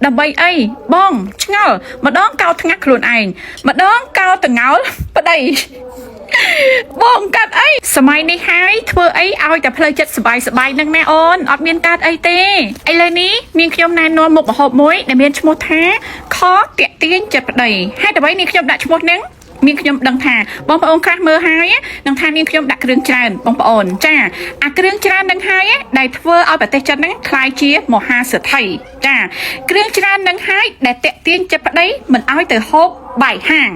ដើម្បីអីបងឆ្ងល់ម្ដងកោថ្ងាក់ខ្លួនឯងម្ដងកោតងោលប្តីបងកាត់អីសម័យនេះហើយធ្វើអីឲ្យតែផ្លូវចិត្តសบายនឹងណាអូនអត់មានកាត់អីទេឥឡូវនេះនាងខ្ញុំណែនាំមុខម្ហូបមួយដែលមានឈ្មោះថាខតាក់ទាញចិត្តប្តីហេតុអ្វីនាងខ្ញុំដាក់ឈ្មោះហ្នឹងនាងខ្ញុំដឹងថាបងប្អូនខ្លះមើលហើយនឹងថានាងខ្ញុំដាក់គ្រឿងច្រើនបងប្អូនចាអាគ្រឿងច្រើននឹងហើយដែលធ្វើឲ្យប្រទេសចិនហ្នឹងคล้ายជាមហាសេដ្ឋីចាគ្រឿងច្រើននឹងហើយដែលតាក់ទាញចិត្តប្តីមិនឲ្យទៅហូបបាយហាង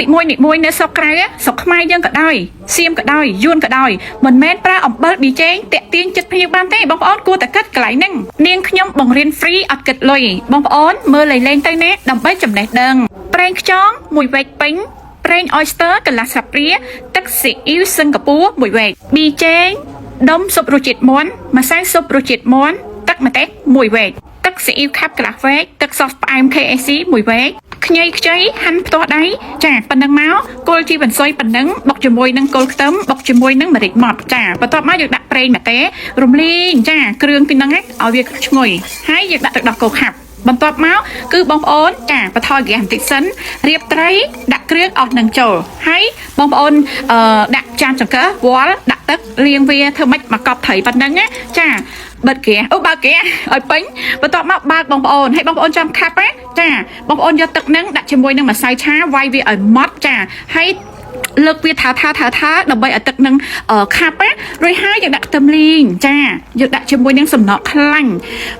នីមួយនៅស្រុកក្រៅស្រុកខ្មែរយើងក៏ដោយសៀមក៏ដោយយួនក៏ដោយមិនមែនប្រើអំបិលប៊ីចេងតាក់ទាញចិត្តភ្ញៀវបានទេបងប្អូនគួរតែគិតកន្លែងហ្នឹងនាងខ្ញុំបង្រៀន free អត់គិតលុយបងប្អូនមើលលេងទៅណាដើម្បីចំណេះដឹងប្រេងខ្យងមួយវែកពេញប្រេង oyster កន្លះស្លាបព្រាទឹកស៊ីអ៊ីវសិង្ហបុរីមួយវែកប៊ីចេងដុំស៊ុបរសជាតិមាន់ម្សៅស៊ុបរសជាតិមាន់ទឹកម្ទេសមួយវែកទឹកស៊ីអ៊ីវខាប់កន្លះវែកទឹកសសផ្អែម KFC មួយវែកខ្ញីខ្ចីហាន់ផ្ទាស់ដៃចាប៉ុណ្ណឹងមកគល់ជីបន្សុយប៉ុណ្ណឹងបុកជាមួយនឹងគល់ខ្ទឹមបុកជាមួយនឹងម្រេចម៉ត់ចាបន្ទាប់មកយើងដាក់ប្រេងម្ទេសរំលីងចាគ្រឿងពីហ្នឹងឲ្យវាឈ្ងុយហើយយើងដាក់ទឹកដោះគោខាប់បន្ទាប់មកគឺបងប្អូនចាបន្ថយហ្គាសបន្តិចសិនរៀបត្រីដាក់គ្រឿងអស់នឹងចូលហើយបងប្អូនដាក់ចានចង្កឹះវល់ដាក់ទឹកលាងវាធ្វើម៉េចមកកប់ត្រីប៉ុណ្ណឹងចាបិទហ្គាសបើកហ្គាសឲ្យពេញបន្ទាប់មកបើកបងប្អូនហើយបងប្អូនចាំខាប់ចាបងប្អូនយកទឹកហ្នឹងដាក់ជាមួយនឹងម្សៅឆាវាយវាឲ្យម៉ត់ចាហើយលើកវាថាដើម្បីឲ្យទឹកនឹងខាប់រួចហើយយើងដាក់ខ្ទឹមលីងចាយើងដាក់ជាមួយនឹងសំណក់ខ្លាញ់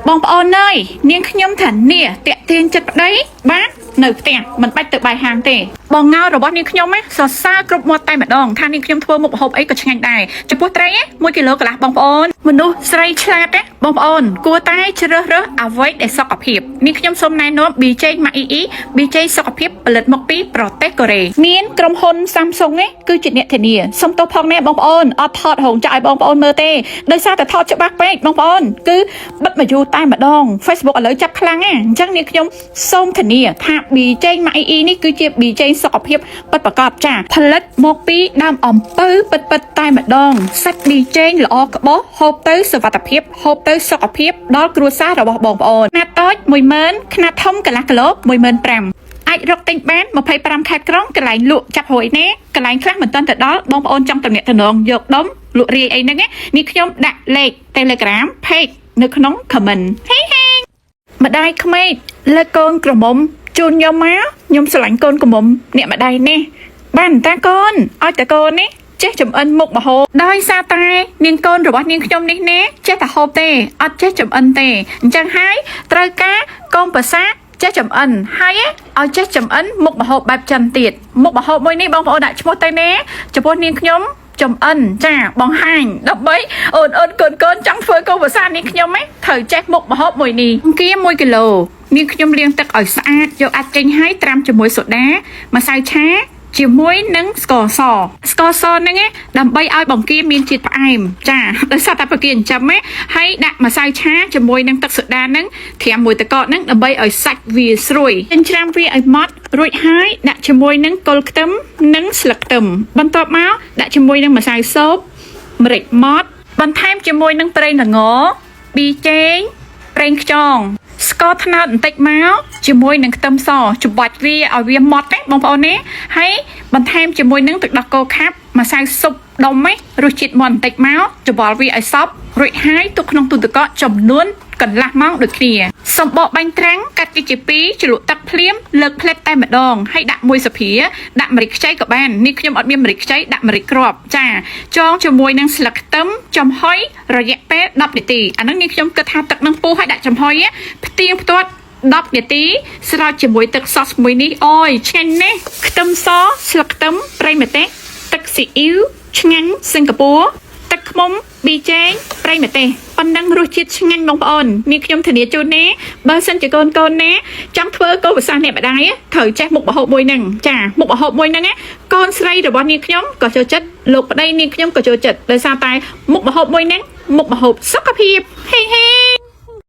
បងប្អូនអើយនាងខ្ញុំថានេះតាក់ទាញចិត្តប្តីបាទនៅផ្ទះមិនបាច់ទៅបាយហាងទេបងងៅរបស់នាងខ្ញុំសរសើរគ្រប់មាត់តែម្ដងថានាងខ្ញុំធ្វើមុខម្ហូបអីក៏ឆ្ងាញ់ដែរចំពោះត្រី1គីឡូកន្លះបងប្អូនមនុស្សស្រីឆ្លាតបងប្អូនគួរតែជ្រើសរើសអ្វីដែលសុខភាពនាងខ្ញុំសូមណែនាំ BJ Maii BJ សុខភាពផលិតមកពីប្រទេសកូរ៉េមានក្រុមហ៊ុន Samsung គឺជាអ្នកធានាសុំទោសផងណាបងប្អូនអត់ថតរោងចក្រឲ្យបងប្អូនមើលទេដោយសារតែថតច្បាស់ពេកបងប្អូនគឺបិទមកយូរតែម្ដង Facebook ឥឡូវចាប់ខ្លាំងអញ្ចឹងនាងខ្ញុំសូមធានាថា BJ Maii នេះគឺជា BJ សុខភាពពិតប្រាកដចាផលិតមកពីដើមអំពៅពិតតែម្ដងសាច់ BJ ល្អក្បោះហូបទៅសុវត្ថិភាពហូបទៅសុខភាពដល់គ្រួសាររបស់បងប្អូនខ្នាតតូច 10000 ខ្នាតធំកន្លះគីឡូ 15000អាចរកទិញបាន25ខេត្តក្រុងកន្លែងលក់ចាប់រួយណាកន្លែងខ្លះមិនទាន់ទៅដល់បងប្អូនចង់តំណែងយកដុំលក់រាយអីហ្នឹងនេះខ្ញុំដាក់លេខ Telegram Page នៅក្នុង comment ហេម្ដាយក្មេកលើកូនក្រមុំជូនខ្ញុំមកខ្ញុំស្រឡាញ់កូនក្រមុំអ្នកម្ដាយនេះបានតាកូនឲ្យតាកូននេះចេះចំអិនមុខម្ហូបដោយសារតែនាងកូនរបស់នាងខ្ញុំនេះណាចេះតែហូបទេអត់ចេះចំអិនទេអញ្ចឹងហើយត្រូវការកូនប្រសាចេះចំអិនហើយឲ្យចេះចំអិនមុខម្ហូបបែបចិនទៀតមុខម្ហូបមួយនេះបងប្អូនដាក់ឈ្មោះទៅណាចំពោះនាងខ្ញុំចំអិនចាបង្ហាញដើម្បីអូនកូនចង់ធ្វើកូនប្រសានាងខ្ញុំត្រូវចេះមុខម្ហូបមួយនេះគៀ1គីឡូនាងខ្ញុំលាងទឹកឲ្យស្អាតយកអាចចេញឲ្យត្រាំជាមួយសូដាម្សៅឆាជាមួយនឹងស្ករសហ្នឹងដើម្បីឲ្យបង្គាមានជាតិផ្អែមចាដោយសារតែបង្គាចិញ្ចឹមហើយដាក់ម្សៅឆាជាមួយនឹងទឹកសូដាហ្នឹងត្រាំមួយទឹកកកហ្នឹងដើម្បីឲ្យសាច់វាស្រួយចិញ្ច្រាំវាឲ្យម៉ត់រួចហើយដាក់ជាមួយនឹងគល់ខ្ទឹមនិងស្លឹកខ្ទឹមបន្ទាប់មកដាក់ជាមួយនឹងម្សៅស៊ុបម្រេចម៉ត់បន្ថែមជាមួយនឹងប្រេងល្ងប៊ីចេងប្រេងខ្យងស្ករត្នោតបន្តិចមកជាមួយនឹងខ្ទឹមសច្របាច់វាឲ្យវាម៉ត់បងប្អូនណាហើយបន្ថែមជាមួយនឹងទឹកដោះគោខាប់ម្សៅស៊ុបដុំរសជាតិមាន់បន្តិចមកច្របល់វាឲ្យសព្វរួចហើយទុកក្នុងទូទឹកកកចំនួនកន្លះម៉ោងដូចគ្នាសម្បកបាញ់ត្រាំងកាត់ជា2ជ្រលក់ទឹកភ្លាមលើកផ្លែតតែម្ដងហើយដាក់មួយស្ភាដាក់ម្រេចខ្ចីក៏បាននេះខ្ញុំអត់មានម្រេចខ្ចីដាក់ម្រេចគ្រាប់ចាចងជាមួយនឹងស្លឹកខ្ទឹមចំហុយរយៈពេល10នាទីអាហ្នឹងនេះខ្ញុំគិតថាទឹកនឹងពុះហើយដាក់ចំហុយផ្ទៀងផ្ទាត់10នាទីស្រោចជាមួយទឹកសសមួយនេះអូយឆ្ងាញ់ណាស់ខ្ទឹមសស្លឹកខ្ទឹមប្រេងម្ទេសទឹកស៊ីអ៊ីវឆ្ងាញ់សិង្ហបុរីទឹកខ្មុំប៊ីចេងប្រេងម្ទេសប៉ុណ្ណឹងរសជាតិឆ្ងាញ់បងប្អូននេះខ្ញុំធានាជូនណាបើសិនជាកូនណាចង់ធ្វើកូនប្រសាអ្នកម្ដាយត្រូវចេះមុខម្ហូបមួយហ្នឹងចាមុខម្ហូបមួយហ្នឹងកូនស្រីរបស់នាងខ្ញុំក៏ចូលចិត្តលោកប្តីនាងខ្ញុំក៏ចូលចិត្តដោយសារតែមុខម្ហូបមួយហ្នឹងមុខម្ហូបសុខភាពហេ